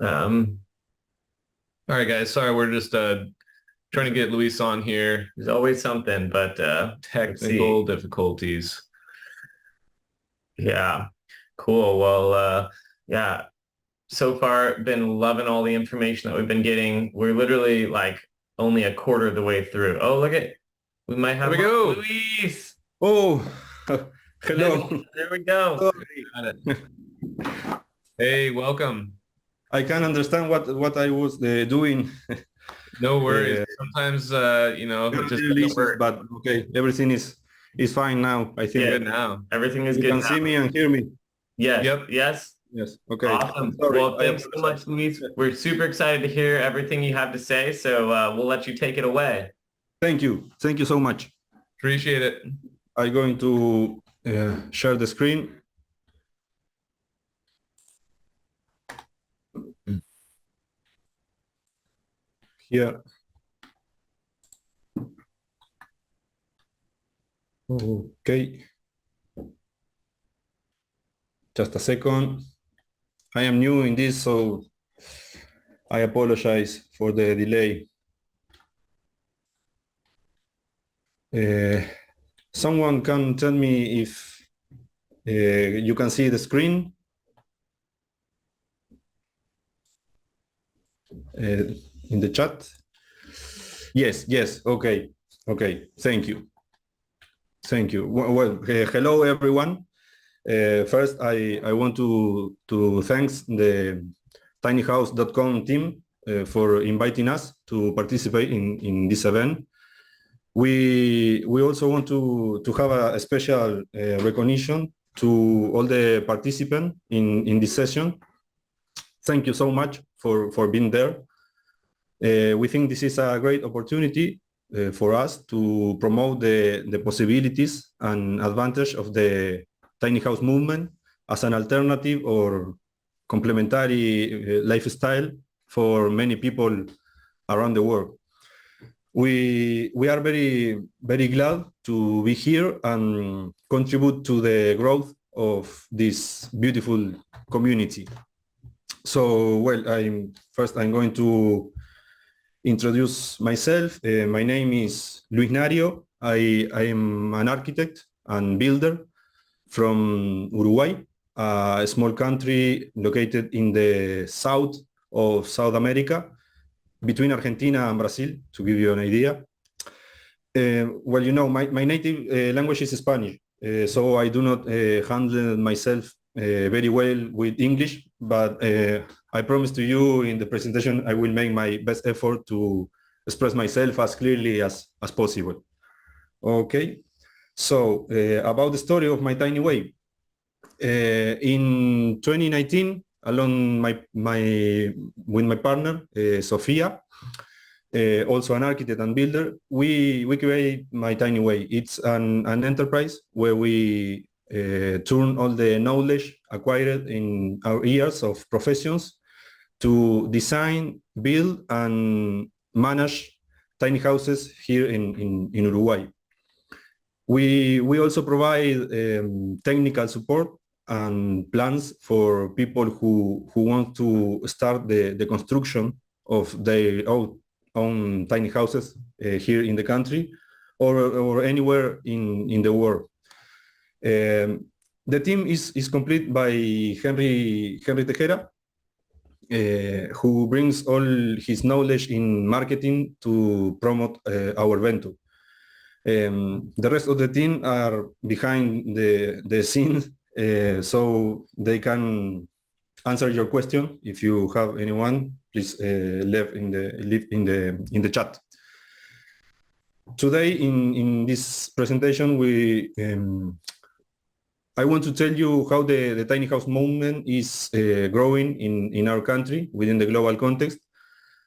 Um, All right, guys. Sorry, we're just trying to get Luis on here. there's always something, but let's Technical see. difficulties. Yeah, cool. Well, yeah. So far, been loving all the information that we've been getting. We're literally like only a quarter of the way through. Oh, look at we might There have we go. Luis. Oh, There, hello. there we go. Sorry. Got it. Hey, welcome. I can understand what I was doing. No worries. Uh, Sometimes it just Little doesn't issues, work. but okay, everything is fine now. I We're think Yeah, good now. everything is you good can now. see me and hear me. Yes, Yep. yes. Yes. Okay. I'm Awesome. sorry. Well, I thanks so much, apologize. Luis. We're super excited to hear everything you have to say. So we'll let you take it away. Thank you. Thank you so much. Appreciate it. I'm going to share the screen. Here. Okay. Just a second. I am new in this, so I apologize for the delay. Someone can tell me if you can see the screen in the chat. Yes, yes, okay, okay, thank you. Thank you. Well, hello everyone. First, I want to thanks the tinyhouse.com team for inviting us to participate in this event. We also want to have a special recognition to all the participants in this session. Thank you so much for being there. We think this is a great opportunity for us to promote the possibilities and advantage of the tiny house movement as an alternative or complementary lifestyle for many people around the world. We are very glad to be here and contribute to the growth of this beautiful community. So, well, I'm going to introduce myself. My name is Luis Nario. I am an architect and builder from Uruguay, a small country located in the south of South America, between Argentina and Brazil, to give you an idea. Well, you know, my native language is Spanish, so I do not handle myself very well with English, but I promise to you in the presentation I will make my best effort to express myself as clearly as possible. Okay, so about the story of my tiny way. In 2019, along with my partner, Sofia, also an architect and builder, we create My Tiny Way. It's an enterprise where we turn all the knowledge acquired in our years of professions to design, build, and manage tiny houses here in Uruguay. We also provide technical support and plans for people who want to start the construction of their own tiny houses here in the country or anywhere in the world. The team is complete by Henry Tejera, who brings all his knowledge in marketing to promote our venture. The rest of the team are behind the scenes, so they can answer your question. If you have anyone, please leave in the chat. Today in this presentation, I want to tell you how the tiny house movement is growing in our country within the global context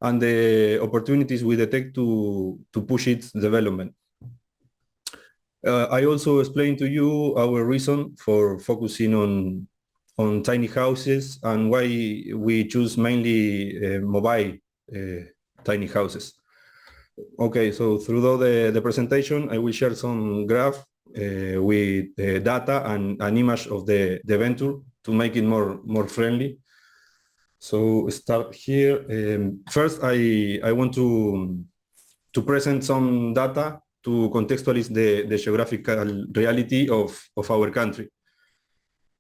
and the opportunities we detect to push its development. I also explained to you our reason for focusing on tiny houses and why we choose mainly mobile tiny houses. Okay, so throughout the presentation, I will share some graph with data and an image of the venture to make it more friendly. So start here. First, I want to present some data to contextualize the geographical reality of our country.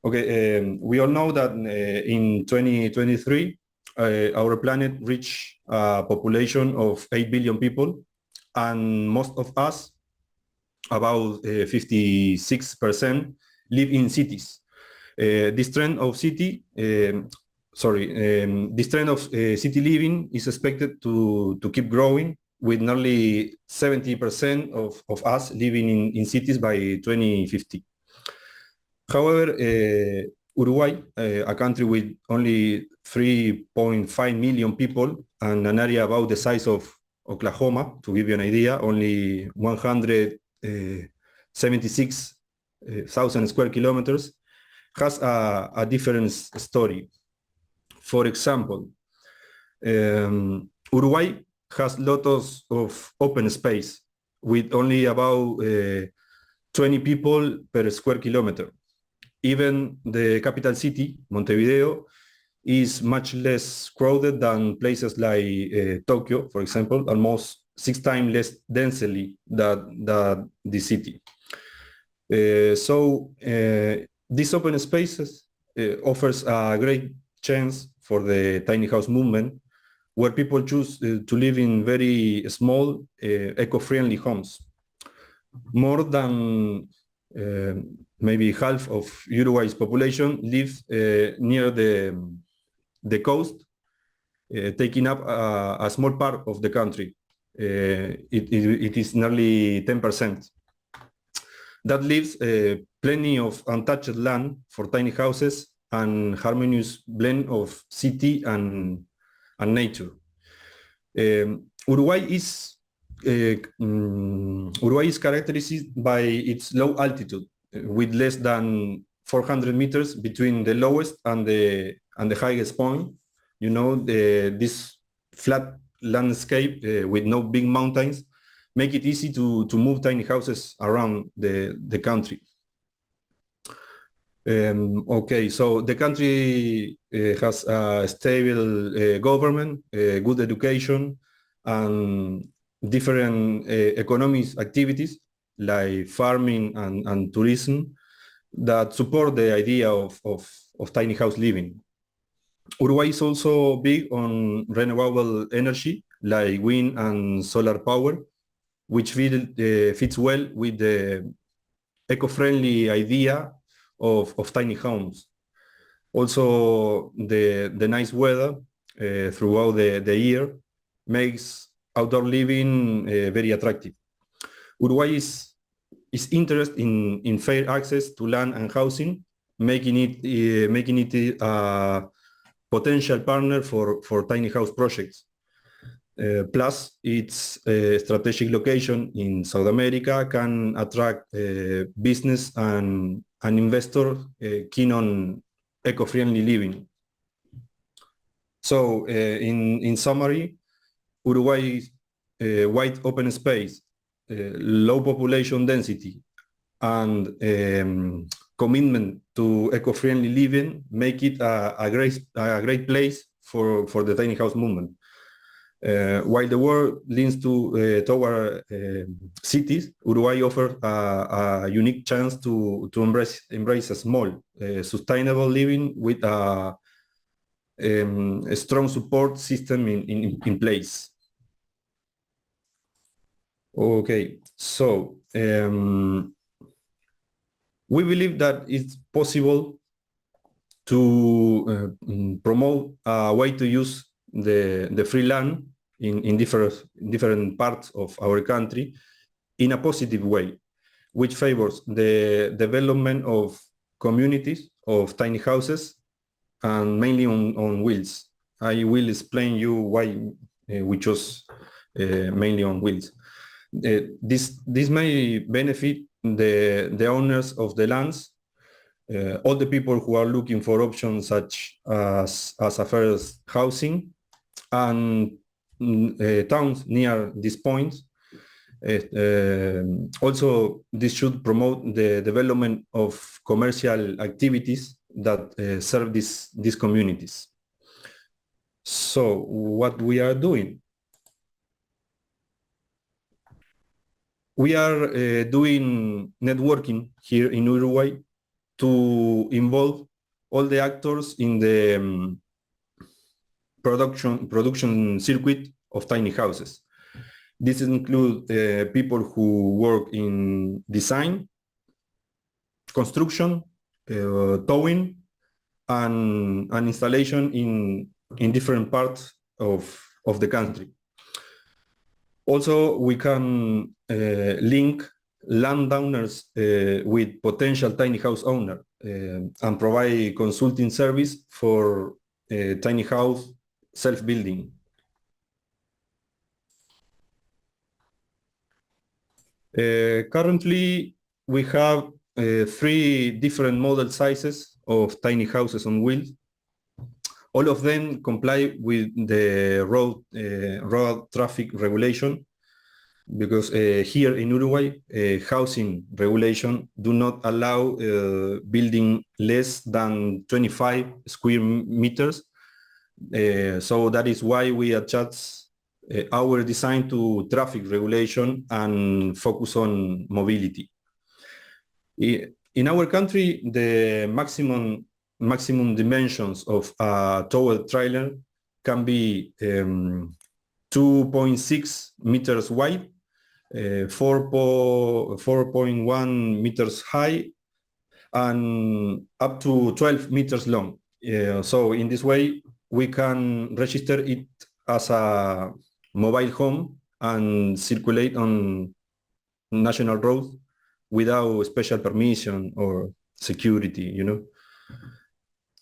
Okay, we all know that in 2023, our planet reached a population of 8 billion people, and most of us, about 56%, live in cities. This trend of city living is expected to keep growing, with nearly 70% of us living in cities by 2050. However, Uruguay, a country with only 3.5 million people and an area about the size of Oklahoma, to give you an idea, only 176,000 square kilometers, has a different story. For example, Uruguay has lots of open space with only about 20 people per square kilometer. Even the capital city, Montevideo, is much less crowded than places like Tokyo, for example, almost 6 times less densely than the city. So these open spaces offers a great chance for the tiny house movement, where people choose to live in very small, eco-friendly homes. More than maybe half of Uruguay's population lives near the coast, taking up a small part of the country. It is nearly 10%. That leaves plenty of untouched land for tiny houses and harmonious blend of city and nature. Uruguay is characterized by its low altitude, with less than 400 meters between the lowest and the highest point. You know, this flat landscape with no big mountains make it easy to move tiny houses around the country. Okay, so the country has a stable government, good education, and different economic activities like farming and tourism that support the idea of tiny house living. Uruguay is also big on renewable energy like wind and solar power, which fits well with the eco-friendly idea of tiny homes. Also, the nice weather throughout the year makes outdoor living very attractive. Uruguay is interested in fair access to land and housing, making it a potential partner for tiny house projects. Plus, its strategic location in South America can attract business and investors keen on eco-friendly living. So, in summary, Uruguay's wide open space, low population density, and commitment to eco-friendly living make it a great place for the tiny house movement. While the world leans toward cities, Uruguay offers a unique chance to embrace a small, sustainable living with a strong support system in place. Okay, so we believe that it's possible to promote a way to use the free land in different parts of our country in a positive way, which favors the development of communities of tiny houses and mainly on wheels. I will explain you why we chose mainly on wheels. This may benefit the owners of the lands, all the people who are looking for options such as affordable housing, and towns near these points. Also, this should promote the development of commercial activities that serve these communities. So what we are doing? We are doing networking here in Uruguay to involve all the actors in the production circuit of tiny houses. This includes people who work in design, construction, towing, and installation in different parts of the country. Also, we can link landowners with potential tiny house owner and provide consulting service for tiny house self-building. Currently, we have 3 different model sizes of tiny houses on wheels. All of them comply with the road traffic regulation, because here in Uruguay, housing regulation do not allow building less than 25 square meters. So that is why we adjust our design to traffic regulation and focus on mobility. In our country, the maximum dimensions of a towed trailer can be 2.6 meters wide, 4.1 meters high, and up to 12 meters long. So in this way, we can register it as a mobile home and circulate on national roads without special permission or security, you know.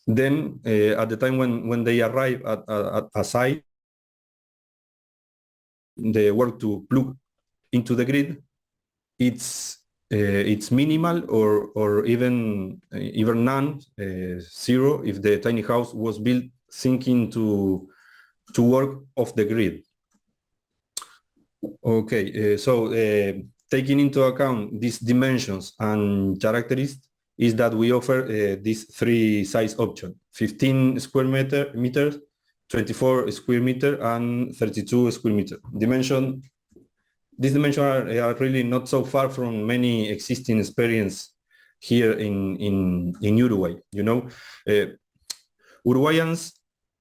Then at the time when they arrive at a site, the work to plug into the grid, it's minimal or even none, zero, if the tiny house was built thinking to work off the grid. Okay, so taking into account these dimensions and characteristics is that we offer these 3 size options: 15 square meters, 24 square meter, and 32 square meter. These dimensions are really not so far from many existing experience here in Uruguay. You know, Uruguayans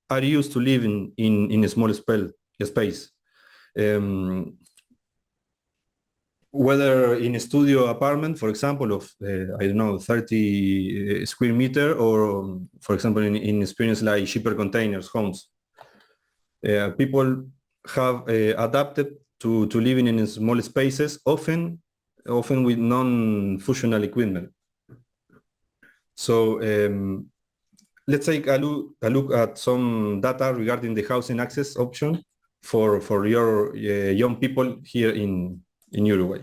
are used to live in a small space. Whether in a studio apartment, for example, of I don't know, 30 square meter, or for example in experience like shipper containers homes, people have adapted to living in small spaces, often with non-functional equipment. So let's take a look at some data regarding the housing access option for your young people here in Uruguay.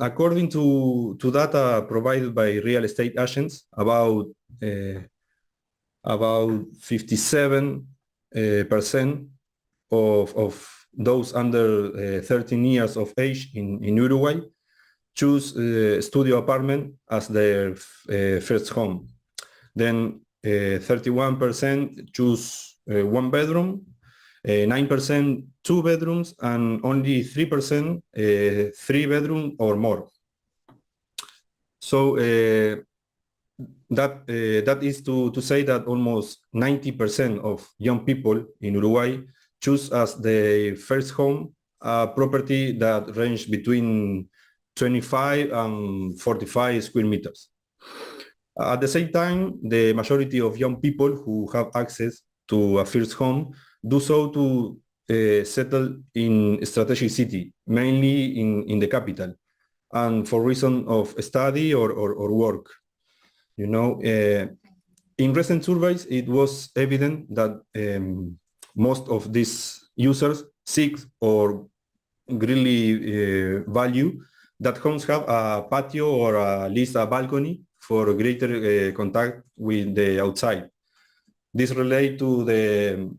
According to data provided by real estate agents, about 57% of those under 13 years of age in Uruguay choose studio apartment as their first home. Then 31% choose 1 bedroom, 9% 2 bedrooms, and only 3% 3 bedroom or more. So that is to say that almost 90% of young people in Uruguay choose as their first home a property that range between 25 and 45 square meters. At the same time, the majority of young people who have access to a first home do so to settle in a strategic city, mainly in the capital, and for reason of study or work. You know, in recent surveys, it was evident that most of these users seek or really value that homes have a patio or at least a balcony for greater contact with the outside. This relate to the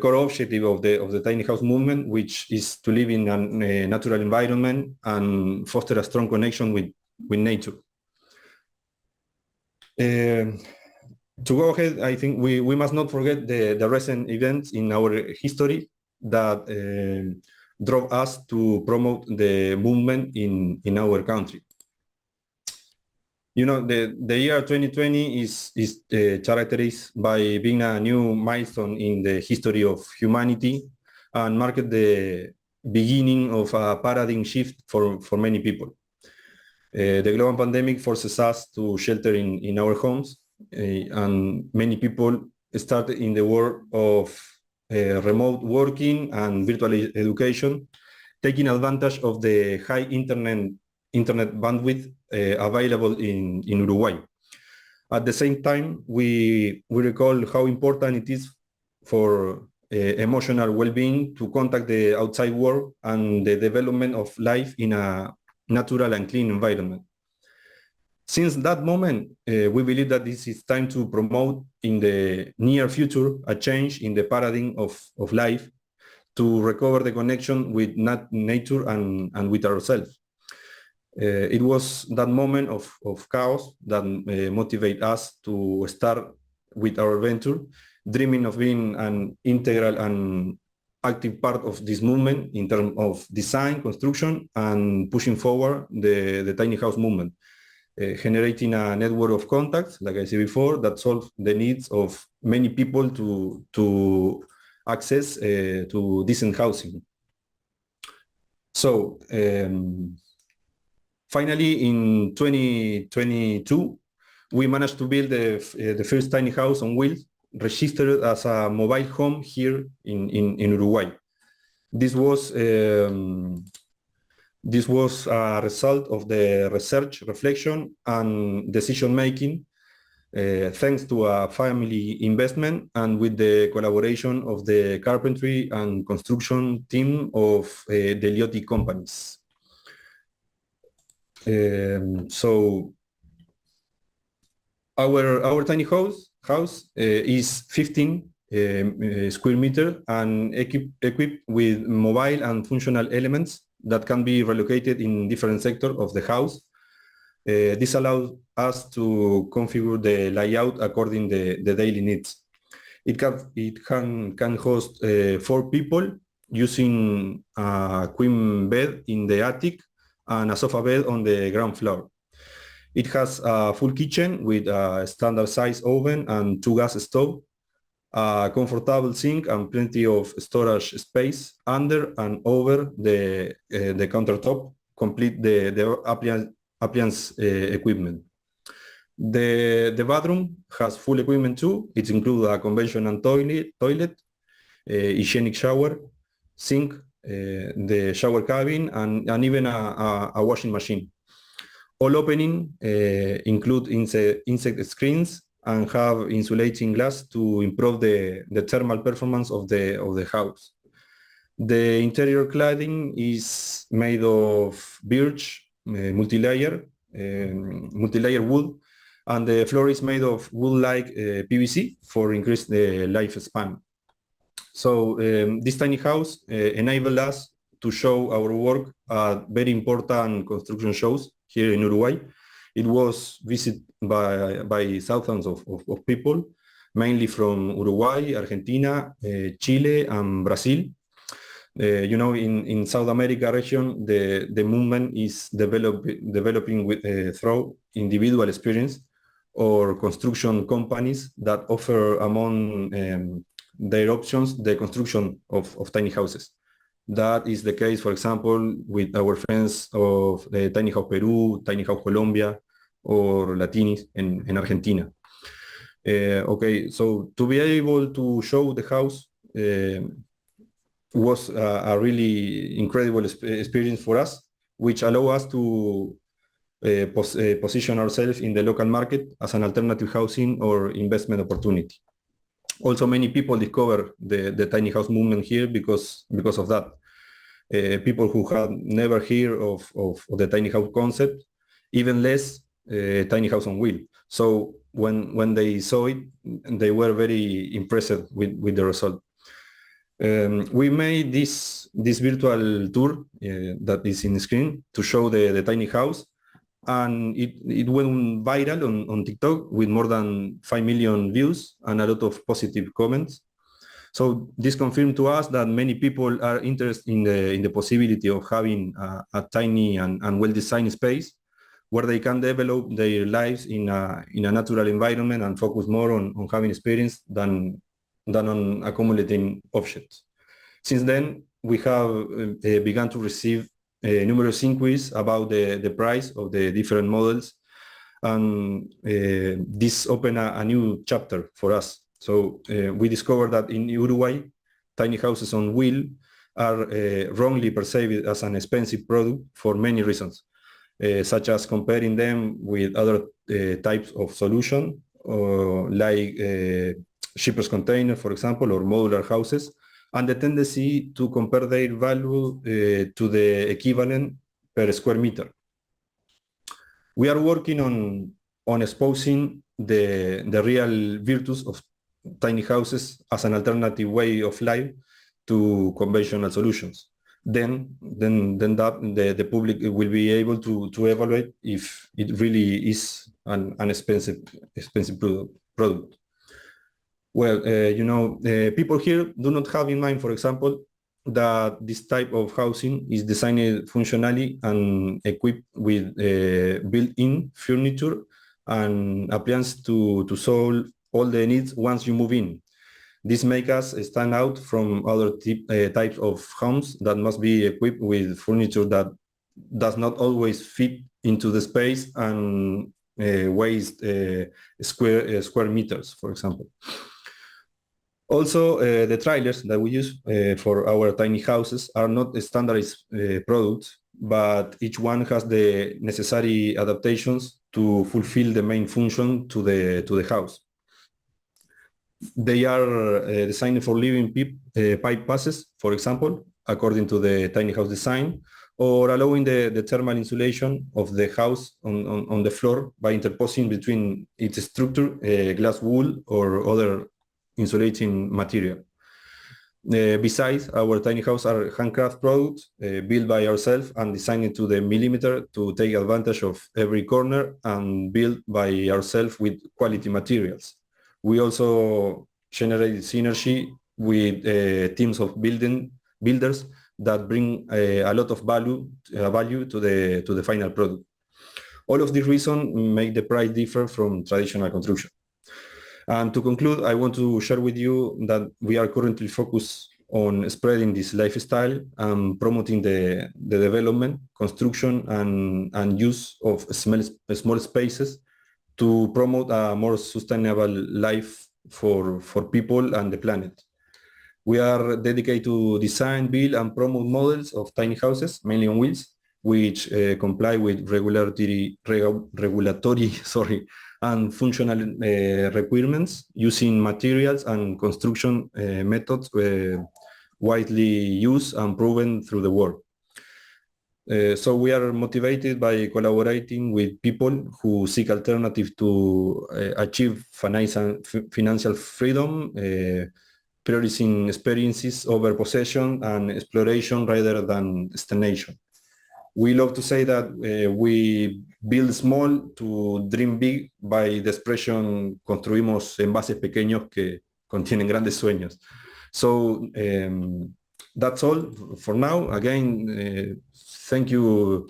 core objective of the tiny house movement, which is to live in a natural environment and foster a strong connection with nature. To go ahead, I think we must not forget the recent events in our history that drove us to promote the movement in our country. You know, the year 2020 is characterized by being a new milestone in the history of humanity and marked the beginning of a paradigm shift for many people. The global pandemic forces us to shelter in our homes, and many people started in the world of remote working and virtual education, taking advantage of the high internet bandwidth available in Uruguay. At the same time, we recall how important it is for emotional well-being to contact the outside world and the development of life in a natural and clean environment. Since that moment, we believe that this is time to promote in the near future a change in the paradigm of life to recover the connection with nature and with ourselves. It was that moment of chaos that motivated us to start with our venture, dreaming of being an integral and active part of this movement in terms of design, construction, and pushing forward the tiny house movement, generating a network of contacts, like I said before, that solve the needs of many people to access to decent housing. So finally, in 2022, we managed to build the first tiny house on wheels, registered as a mobile home here in Uruguay. This was a result of the research, reflection, and decision making, thanks to a family investment and with the collaboration of the carpentry and construction team of the Liotti companies. So our tiny house is 15 square meter and equipped with mobile and functional elements that can be relocated in different sectors of the house. This allows us to configure the layout according to the daily needs. It can host 4 people using a queen bed in the attic and a sofa bed on the ground floor. It has a full kitchen with a standard size oven and 2 gas stoves, a comfortable sink and plenty of storage space under and over the countertop, complete the appliance equipment. The bathroom has full equipment too. It includes a conventional toilet, hygienic shower, sink, the shower cabin, and even a washing machine. All opening include insect screens and have insulating glass to improve the thermal performance of the house. The interior cladding is made of birch, multi-layer wood, and the floor is made of wood-like PVC for increase the lifespan. So this tiny house enabled us to show our work at very important construction shows here in Uruguay. It was visited by thousands of people, mainly from Uruguay, Argentina, Chile, and Brazil. You know, in South America region, the movement is developing through individual experience or construction companies that offer among their options the construction of tiny houses. That is the case, for example, with our friends of Tiny House Peru, Tiny House Colombia, or Latinis in Argentina. Okay, so to be able to show the house was a really incredible experience for us, which allow us to position ourselves in the local market as an alternative housing or investment opportunity. Also, many people discover the tiny house movement here because of that. People who had never heard of the tiny house concept, even less tiny house on wheel. So when they saw it, they were very impressed with the result. We made this virtual tour that is in the screen to show the tiny house, and it went viral on TikTok with more than 5 million views and a lot of positive comments. So this confirmed to us that many people are interested in the possibility of having a tiny and well-designed space where they can develop their lives in a natural environment and focus more on having experience than on accumulating objects. Since then, we have begun to receive numerous inquiries about the price of the different models, and this opened a new chapter for us. So we discovered that in Uruguay, tiny houses on wheel are wrongly perceived as an expensive product for many reasons, such as comparing them with other types of solution, like shippers container, for example, or modular houses, and the tendency to compare their value to the equivalent per square meter. We are working on exposing the real virtues of tiny houses as an alternative way of life to conventional solutions. Then the public will be able to evaluate if it really is an expensive product. Well, people here do not have in mind, for example, that this type of housing is designed functionally and equipped with built-in furniture and appliances to solve all the needs once you move in. This makes us stand out from other types of homes that must be equipped with furniture that does not always fit into the space and weighs square meters, for example. Also, the trailers that we use for our tiny houses are not standardized products, but each one has the necessary adaptations to fulfill the main function to the house. They are designed for living pipe passes, for example, according to the tiny house design, or allowing the thermal insulation of the house on the floor by interposing between its structure, glass wool, or other insulating material. Besides, our tiny house are handcraft products built by ourselves and designed to the millimeter to take advantage of every corner and built by ourselves with quality materials. We also generate synergy with teams of builders that bring a lot of value to the final product. All of these reasons make the price differ from traditional construction. And to conclude, I want to share with you that we are currently focused on spreading this lifestyle and promoting the development, construction, and use of small spaces to promote a more sustainable life for people and the planet. We are dedicated to design, build, and promote models of tiny houses, mainly on wheels, which comply with regulatory and functional requirements using materials and construction methods widely used and proven through the world. So we are motivated by collaborating with people who seek alternatives to achieve financial freedom, prioritizing experiences over possession and exploration rather than stagnation. We love to say that we build small to dream big by the expression construimos envases pequeños que contienen grandes sueños. So that's all for now. Again, thank you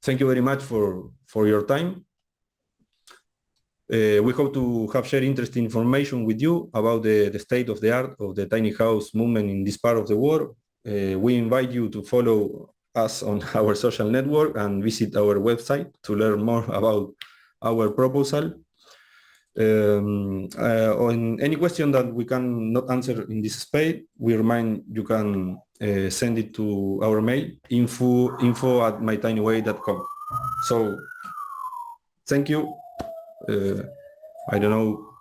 very much for your time. We hope to have shared interesting information with you about the state of the art of the tiny house movement in this part of the world. We invite you to follow us on our social network and visit our website to learn more about our proposal. On any question that we cannot answer in this space, we remind you can send it to our mail, info@mytinyway.com. So thank you. I don't know